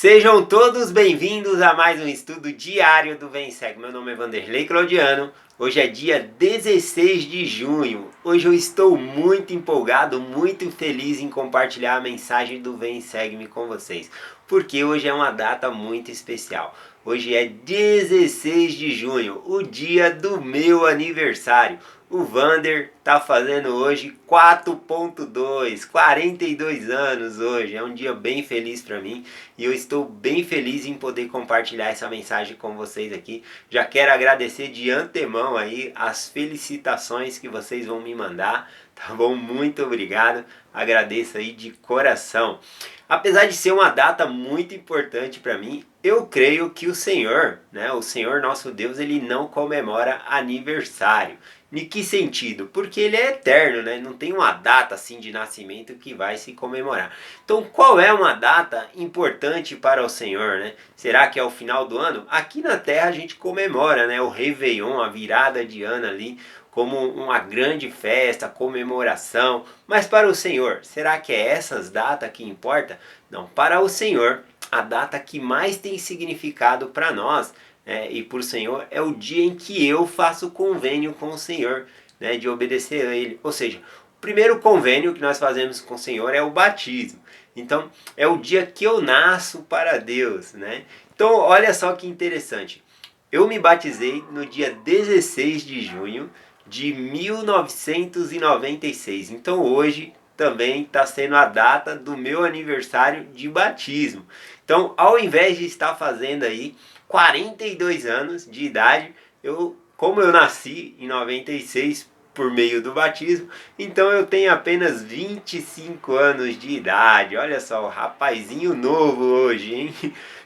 Sejam todos bem-vindos a mais um estudo diário do Vem Segue. Meu nome é Vanderlei Claudiano. Hoje é dia 16 de junho. Hoje eu estou muito empolgado, muito feliz em compartilhar a mensagem do Vem Segue-me com vocês, porque hoje é uma data muito especial. Hoje é 16 de junho, o dia do meu aniversário. O Vander tá fazendo hoje 4.2, 42 anos hoje. É um dia bem feliz para mim e eu estou bem feliz em poder compartilhar essa mensagem com vocês aqui. Já quero agradecer de antemão aí as felicitações que vocês vão me mandar, tá bom? Muito obrigado, agradeço aí de coração. Apesar de ser uma data muito importante para mim, eu creio que o Senhor, o Senhor nosso Deus, ele não comemora aniversário. Em que sentido? Porque ele é eterno, né? Não tem uma data assim de nascimento que vai se comemorar. Então, qual é uma data importante para o Senhor, né? Será que é o final do ano? Aqui na Terra a gente comemora, né? O Réveillon, a virada de ano ali, como uma grande festa, comemoração. Mas para o Senhor, será que é essas datas que importa? Não, para o Senhor, a data que mais tem significado para nós e por Senhor é o dia em que eu faço convênio com o Senhor, de obedecer a Ele. Ou seja, o primeiro convênio que nós fazemos com o Senhor é o batismo. Então, é o dia que eu nasço para Deus, né? Então, olha só que interessante. Eu me batizei no dia 16 de junho de 1996. Então, hoje também está sendo a data do meu aniversário de batismo. Então, ao invés de estar fazendo aí 42 anos de idade, como eu nasci em 96 por meio do batismo, então eu tenho apenas 25 anos de idade. Olha só, rapazinho novo hoje, hein?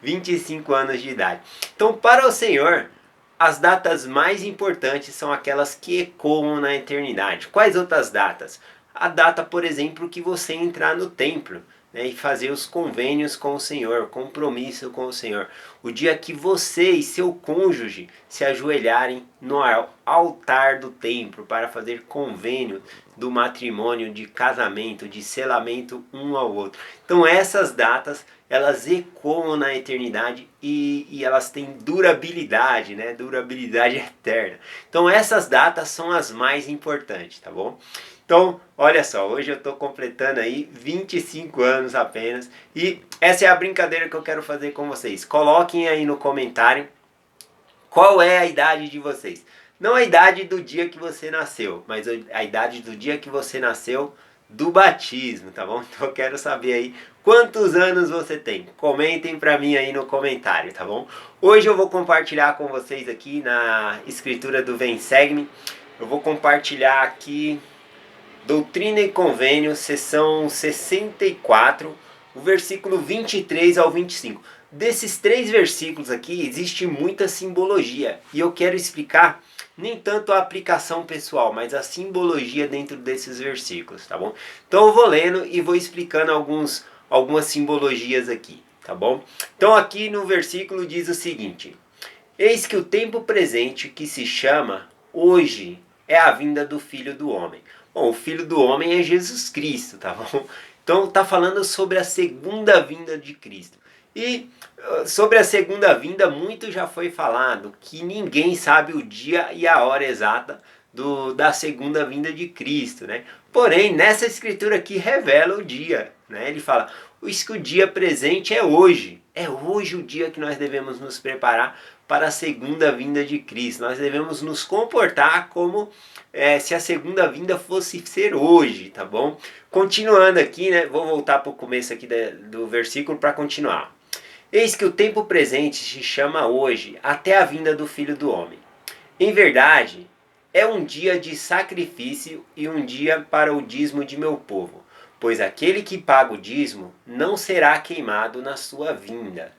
25 anos de idade. Então, para o Senhor, as datas mais importantes são aquelas que ecoam na eternidade. Quais outras datas? A data, por exemplo, que você entrar no templo, e fazer os convênios com o Senhor, compromisso com o Senhor. O dia que você e seu cônjuge se ajoelharem no altar do templo para fazer convênio do matrimônio, de casamento, de selamento um ao outro. Então essas datas, elas ecoam na eternidade e elas têm durabilidade, durabilidade eterna. Então essas datas são as mais importantes, tá bom? Então, olha só, hoje eu estou completando aí 25 anos apenas e essa é a brincadeira que eu quero fazer com vocês. Coloquem aí no comentário qual é a idade de vocês. Não a idade do dia que você nasceu, mas a idade do dia que você nasceu do batismo, tá bom? Então eu quero saber aí quantos anos você tem. Comentem pra mim aí no comentário, tá bom? Hoje eu vou compartilhar com vocês aqui na escritura do Vem Segue-me. Eu vou compartilhar aqui Doutrina e Convênio, seção 64, o versículo 23 ao 25. Desses três versículos aqui existe muita simbologia e eu quero explicar nem tanto a aplicação pessoal, mas a simbologia dentro desses versículos, tá bom? Então eu vou lendo e vou explicando algumas simbologias aqui, tá bom? Então aqui no versículo diz o seguinte: eis que o tempo presente, que se chama hoje, é a vinda do Filho do Homem. Bom, o Filho do Homem é Jesus Cristo, tá bom? Então está falando sobre a segunda vinda de Cristo. E sobre a segunda vinda, muito já foi falado, que ninguém sabe o dia e a hora exata da segunda vinda de Cristo, né? Porém, nessa escritura aqui revela o dia, né? Ele fala, que o dia presente é hoje. É hoje o dia que nós devemos nos preparar para a segunda vinda de Cristo. Nós devemos nos comportar como se a segunda vinda fosse ser hoje, tá bom? Continuando aqui, vou voltar para o começo aqui do versículo para continuar. Eis que o tempo presente se chama hoje, até a vinda do Filho do Homem. Em verdade, é um dia de sacrifício e um dia para o dízimo de meu povo, pois aquele que paga o dízimo não será queimado na sua vinda.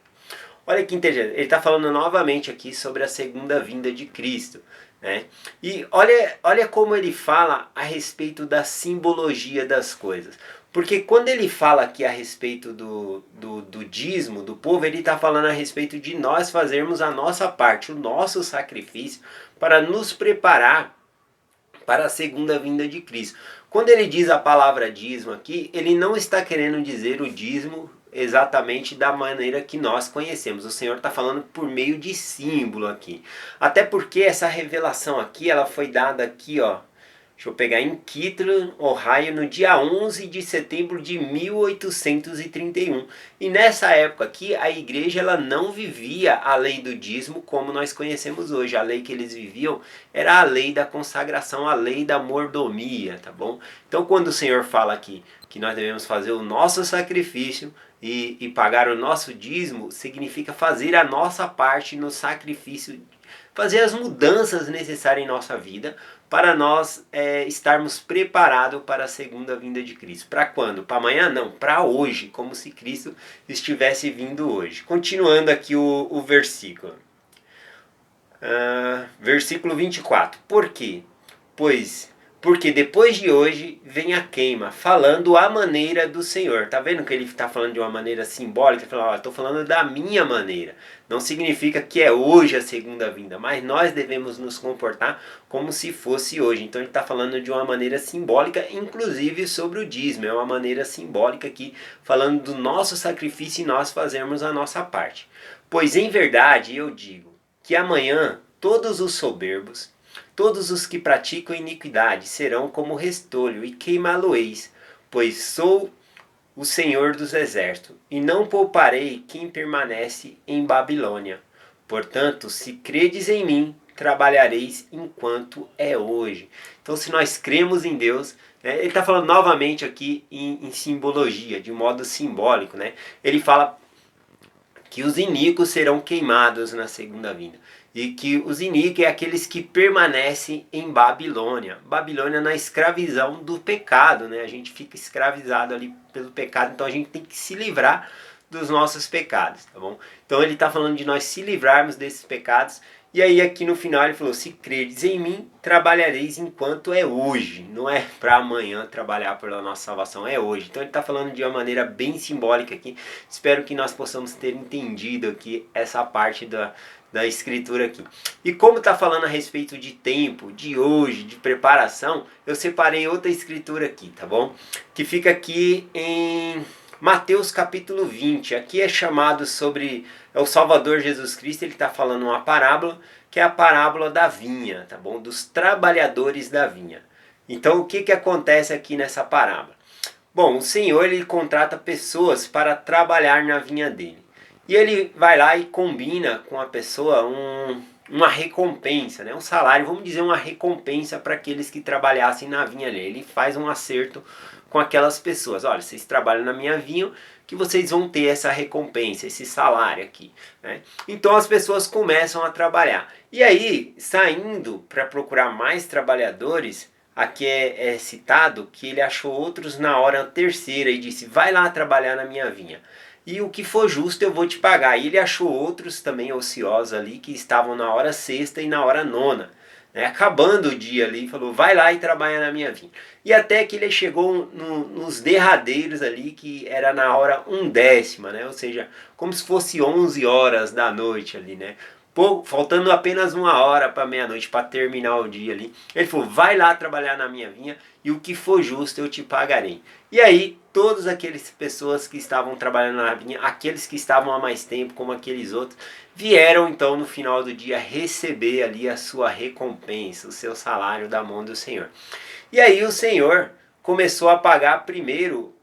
Olha que interessante, ele está falando novamente aqui sobre a segunda vinda de Cristo, né? E olha como ele fala a respeito da simbologia das coisas. Porque quando ele fala aqui a respeito do dízimo do povo, ele está falando a respeito de nós fazermos a nossa parte, o nosso sacrifício, para nos preparar para a segunda vinda de Cristo. Quando ele diz a palavra dízimo aqui, ele não está querendo dizer o dízimo exatamente da maneira que nós conhecemos. O Senhor está falando por meio de símbolo aqui. Até porque essa revelação aqui, ela foi dada aqui, ó. Deixa eu pegar em Kirtland, Ohio, no dia 11 de setembro de 1831. E nessa época aqui, a igreja ela não vivia a lei do dízimo como nós conhecemos hoje. A lei que eles viviam era a lei da consagração, a lei da mordomia, tá bom? Então quando o Senhor fala aqui que nós devemos fazer o nosso sacrifício e pagar o nosso dízimo, significa fazer a nossa parte no sacrifício, fazer as mudanças necessárias em nossa vida para nós estarmos preparados para a segunda vinda de Cristo. Para quando? Para amanhã? Não, para hoje, como se Cristo estivesse vindo hoje. Continuando aqui o versículo. Versículo 24. Por quê? Porque depois de hoje vem a queima, falando a maneira do Senhor. Tá vendo que ele está falando de uma maneira simbólica? Falando, estou falando da minha maneira. Não significa que é hoje a segunda vinda, mas nós devemos nos comportar como se fosse hoje. Então ele está falando de uma maneira simbólica, inclusive sobre o dízimo. É uma maneira simbólica aqui, falando do nosso sacrifício e nós fazermos a nossa parte. Pois em verdade eu digo que amanhã todos os soberbos, todos os que praticam iniquidade serão como restolho e queimá-lo-eis, pois sou o Senhor dos exércitos, e não pouparei quem permanece em Babilônia. Portanto, se credes em mim, trabalhareis enquanto é hoje. Então, se nós cremos em Deus, né, ele está falando novamente aqui em simbologia, de modo simbólico. Né? Ele fala que os iníquos serão queimados na segunda vinda. E que os iníquos é aqueles que permanecem em Babilônia. Babilônia na escravidão do pecado, né? A gente fica escravizado ali pelo pecado, então a gente tem que se livrar dos nossos pecados, tá bom? Então ele está falando de nós se livrarmos desses pecados. E aí aqui no final ele falou, se credes em mim, trabalhareis enquanto é hoje. Não é para amanhã trabalhar pela nossa salvação, é hoje. Então ele está falando de uma maneira bem simbólica aqui. Espero que nós possamos ter entendido aqui essa parte da escritura aqui. E como está falando a respeito de tempo, de hoje, de preparação, eu separei outra escritura aqui, tá bom? Que fica aqui em Mateus capítulo 20. Aqui é chamado sobre o Salvador Jesus Cristo. Ele está falando uma parábola, que é a parábola da vinha, tá bom? Dos trabalhadores da vinha. Então o que acontece aqui nessa parábola? Bom, o Senhor ele contrata pessoas para trabalhar na vinha dele. E ele vai lá e combina com a pessoa uma recompensa, né? Um salário, vamos dizer uma recompensa para aqueles que trabalhassem na vinha dele. Ele faz um acerto com aquelas pessoas. Olha, vocês trabalham na minha vinha, que vocês vão ter essa recompensa, esse salário aqui. Né? Então as pessoas começam a trabalhar. E aí, saindo para procurar mais trabalhadores, aqui é citado que ele achou outros na hora terceira e disse, vai lá trabalhar na minha vinha. E o que for justo eu vou te pagar. E ele achou outros também ociosos ali que estavam na hora sexta e na hora nona. Né? Acabando o dia ali, falou, vai lá e trabalha na minha vinha. E até que ele chegou nos derradeiros ali, que era na hora 1/10, né? Ou seja, como se fosse 11 horas da noite ali, né? Faltando apenas 1 hora para meia-noite para terminar o dia ali. Ele falou, vai lá trabalhar na minha vinha e o que for justo eu te pagarei. E aí, todas aquelas pessoas que estavam trabalhando na vinha, aqueles que estavam há mais tempo, como aqueles outros, vieram então no final do dia receber ali a sua recompensa, o seu salário da mão do Senhor. E aí o Senhor começou a pagar primeiro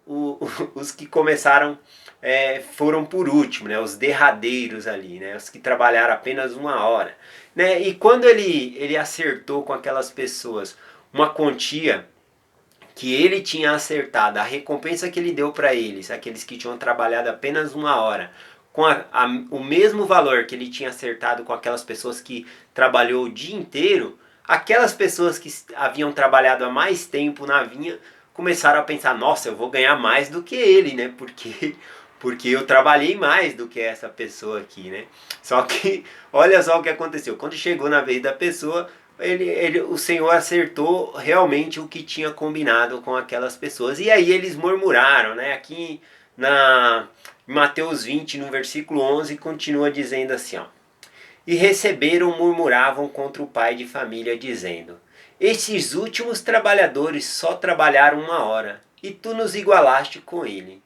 os que começaram, foram por último, né, os derradeiros ali, né, os que trabalharam apenas 1 hora. Né, e quando ele acertou com aquelas pessoas uma quantia que ele tinha acertado, a recompensa que ele deu para eles, aqueles que tinham trabalhado apenas 1 hora, com o mesmo valor que ele tinha acertado com aquelas pessoas que trabalhou o dia inteiro, aquelas pessoas que haviam trabalhado há mais tempo na vinha começaram a pensar, nossa, eu vou ganhar mais do que ele, né? Porque eu trabalhei mais do que essa pessoa aqui, né? Só que, olha só o que aconteceu. Quando chegou na vez da pessoa, o Senhor acertou realmente o que tinha combinado com aquelas pessoas. E aí eles murmuraram, né? Aqui na Mateus 20, no versículo 11, continua dizendo assim, ó. E receberam, murmuravam contra o pai de família, dizendo, estes últimos trabalhadores só trabalharam 1 hora, e tu nos igualaste com ele.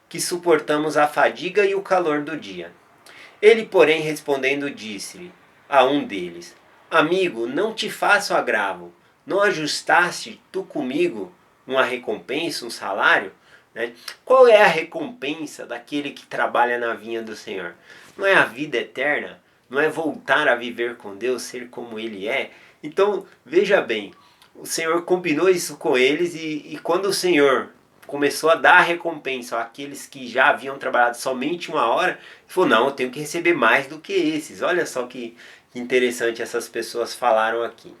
que suportamos a fadiga e o calor do dia. Ele, porém, respondendo, disse-lhe a um deles: Amigo, não te faço agravo. Não ajustaste tu comigo uma recompensa, um salário? Né? Qual é a recompensa daquele que trabalha na vinha do Senhor? Não é a vida eterna? Não é voltar a viver com Deus, ser como Ele é? Então, veja bem, o Senhor combinou isso com eles e quando o Senhor começou a dar recompensa àqueles que já haviam trabalhado somente uma hora, ele falou, não, eu tenho que receber mais do que esses. Olha só que interessante essas pessoas falaram aqui.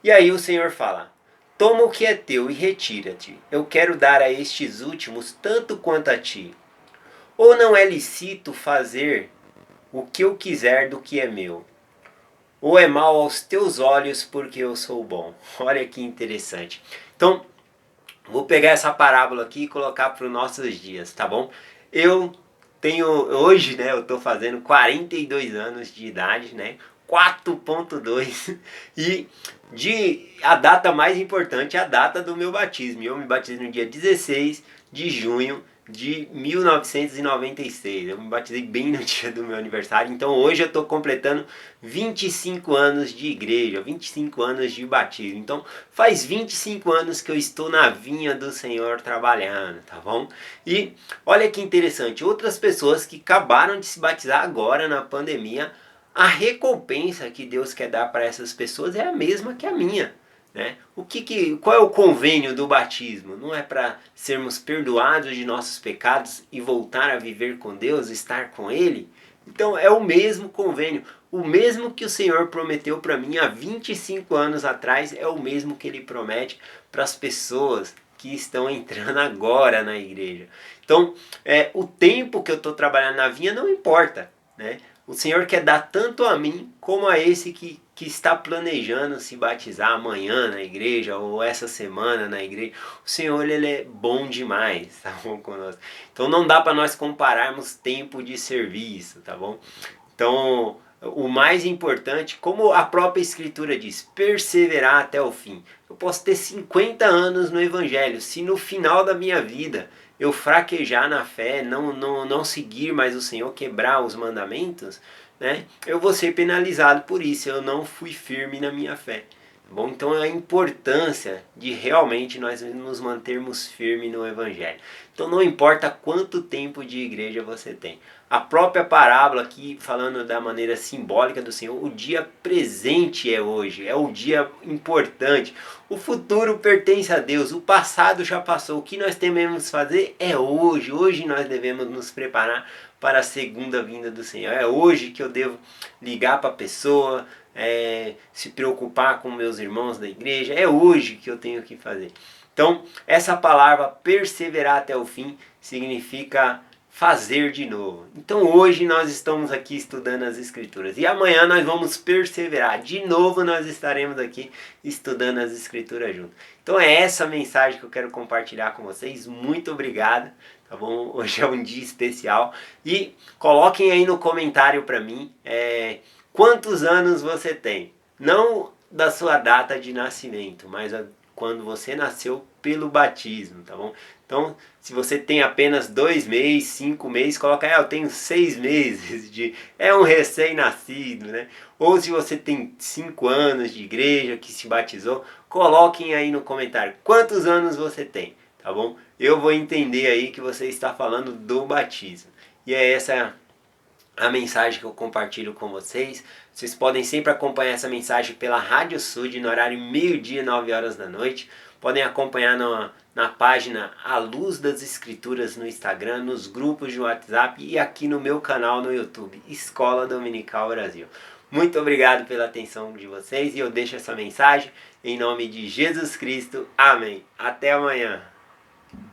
E aí o Senhor fala, toma o que é teu e retira-te. Eu quero dar a estes últimos tanto quanto a ti. Ou não é lícito fazer o que eu quiser do que é meu? Ou é mal aos teus olhos porque eu sou bom? Olha que interessante. Então, vou pegar essa parábola aqui e colocar para os nossos dias, tá bom? Eu tenho, hoje, né, eu estou fazendo 42 anos de idade, né? 4.2 e a data mais importante é a data do meu batismo. Eu me batizei no dia 16 de junho de 1996. Eu me batizei bem no dia do meu aniversário. Então hoje eu estou completando 25 anos de igreja, 25 anos de batismo. Então faz 25 anos que eu estou na vinha do Senhor trabalhando, tá bom? E olha que interessante, outras pessoas que acabaram de se batizar agora na pandemia, a recompensa que Deus quer dar para essas pessoas é a mesma que a minha. Né? Qual é o convênio do batismo? Não é para sermos perdoados de nossos pecados e voltar a viver com Deus, estar com Ele? Então é o mesmo convênio. O mesmo que o Senhor prometeu para mim há 25 anos atrás é o mesmo que Ele promete para as pessoas que estão entrando agora na igreja. Então o tempo que eu estou trabalhando na vinha não importa. Né? O Senhor quer dar tanto a mim como a esse que está planejando se batizar amanhã na igreja ou essa semana na igreja. O Senhor, Ele é bom demais, tá bom conosco? Então não dá para nós compararmos tempo de serviço, tá bom? Então o mais importante, como a própria Escritura diz, perseverar até o fim. Eu posso ter 50 anos no Evangelho, se no final da minha vida eu fraquejar na fé, não seguir mais o Senhor, quebrar os mandamentos, né, eu vou ser penalizado por isso, eu não fui firme na minha fé. Bom, então a importância de realmente nós nos mantermos firmes no Evangelho. Então não importa quanto tempo de igreja você tem. A própria parábola aqui, falando da maneira simbólica do Senhor, o dia presente é hoje, é o dia importante. O futuro pertence a Deus, o passado já passou. O que nós devemos fazer é hoje. Hoje nós devemos nos preparar para a segunda vinda do Senhor. É hoje que eu devo ligar para a pessoa, se preocupar com meus irmãos da igreja. É hoje que eu tenho que fazer. Então, essa palavra perseverar até o fim significa fazer de novo. Então hoje nós estamos aqui estudando as Escrituras e amanhã nós vamos perseverar. De novo nós estaremos aqui estudando as Escrituras juntos. Então é essa mensagem que eu quero compartilhar com vocês. Muito obrigado, tá bom? Hoje é um dia especial e coloquem aí no comentário para mim quantos anos você tem. Não da sua data de nascimento, mas quando você nasceu pelo batismo, tá bom? Então, se você tem apenas 2 meses, 5 meses, coloca aí, eu tenho 6 meses é um recém-nascido, né? Ou se você tem 5 anos de igreja que se batizou, coloquem aí no comentário quantos anos você tem, tá bom? Eu vou entender aí que você está falando do batismo. E é essa a mensagem que eu compartilho com vocês. Vocês podem sempre acompanhar essa mensagem pela Rádio Sud no horário meio-dia, 9 horas da noite. Podem acompanhar na página A Luz das Escrituras no Instagram, nos grupos de WhatsApp e aqui no meu canal no YouTube, Escola Dominical Brasil. Muito obrigado pela atenção de vocês e eu deixo essa mensagem em nome de Jesus Cristo. Amém. Até amanhã.